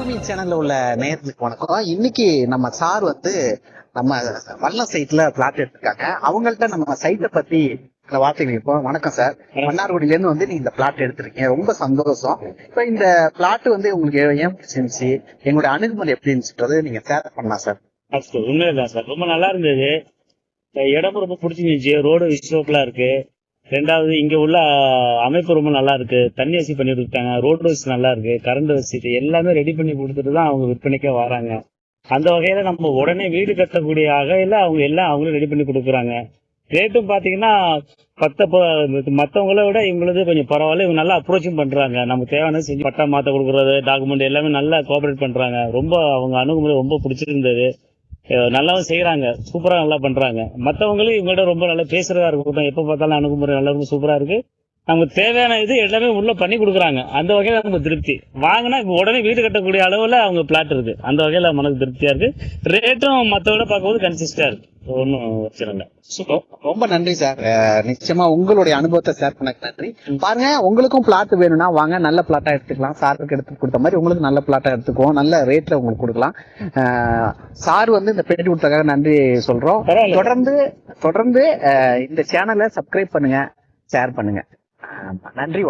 பூமி சேனல்ல உள்ள நேயர்களுக்கு வணக்கம். இன்னைக்கு நம்ம சார் நம்ம வல்லம் சைட்ல பிளாட் எடுத்திருக்காங்க. அவங்கள்ட்ட நம்ம சைட்டை பத்தி இந்த வார்த்தைகள் இப்போ. வணக்கம் சார், மன்னார்குடியில இருந்து நீங்க இந்த பிளாட் எடுத்திருக்கீங்க, ரொம்ப சந்தோஷம். இப்ப இந்த பிளாட் உங்களுக்கு ஏன் பிடிச்சிருந்துச்சு, எங்களுடைய அணுகுமுறை எப்படி இருந்துச்சுன்றது நீங்க ஷேர் பண்ணலாம் சார். உண்மைதான் சார், ரொம்ப நல்லா இருந்தது. இடம் ரொம்ப பிடிச்சிருந்துச்சு. ரோடு விஸ்வலா இருக்கு. ரெண்டாவது இங்க உள்ள அமைப்பு ரொம்ப நல்லா இருக்கு. தண்ணி வசதி பண்ணி கொடுத்தாங்க, ரோடு வசதி நல்லா இருக்கு, கரண்ட் வசதி எல்லாமே ரெடி பண்ணி கொடுத்துட்டு தான் அவங்க விற்பனைக்கே வராங்க. அந்த வகையில நம்ம உடனே வீடு கட்டக்கூடிய வகையில அவங்க எல்லாம் அவங்களும் ரெடி பண்ணி கொடுக்குறாங்க. ரேட்டும் பாத்தீங்கன்னா மற்றவங்கள விட இவங்களது கொஞ்சம் பரவாயில்ல. இவங்க நல்லா அப்ரோச்சும் பண்றாங்க. நமக்கு தேவையான செஞ்சு பட்டா மாத்த கொடுக்கறது, டாக்குமெண்ட் எல்லாமே நல்லா கோஆபரேட் பண்றாங்க. ரொம்ப அவங்க அணுகுமுறை ரொம்ப பிடிச்சிருந்தது. நல்லாவும் செய்யறாங்க, சூப்பரா நல்லா பண்றாங்க. மற்றவங்களும் இவங்கள்ட்ட ரொம்ப நல்லா பேசுறதா இருக்கட்டும், எப்ப பார்த்தாலும் அணுகுமுறை நல்லா சூப்பரா இருக்கு. நமக்கு தேவையான இது எல்லாமே உள்ள பண்ணி கொடுக்குறாங்க. அந்த வகையில நமக்கு திருப்தி. வாங்கினா உடனே வீடு கட்டக்கூடிய அளவுல அவங்க பிளாட் இருக்கு. அந்த வகையில மனக்கு திருப்தியா இருக்கு. ரேட்டும் மற்றவங்கள பார்க்கும்போது கன்சிஸ்டா இருக்கு. ஒன்னும் வச்சிருங்க. ரொம்ப நன்றி சார். நிச்சயமா உங்களுடைய அனுபவத்தை ஷேர் பண்ண நன்றி. பாருங்க, உங்களுக்கும் பிளாட் வேணும்னா வாங்க, நல்ல பிளாட்டா எடுத்துக்கலாம். சாருக்கு எடுத்து கொடுத்த மாதிரி உங்களுக்கு நல்ல பிளாட்டா எடுத்துக்குவோம், நல்ல ரேட்ல உங்களுக்கு கொடுக்கலாம். சார் இந்த பேட்டி கொடுத்ததுக்காக நன்றி சொல்றோம். தொடர்ந்து இந்த சேனலை சப்ஸ்கிரைப் பண்ணுங்க, ஷேர் பண்ணுங்க. நன்றி.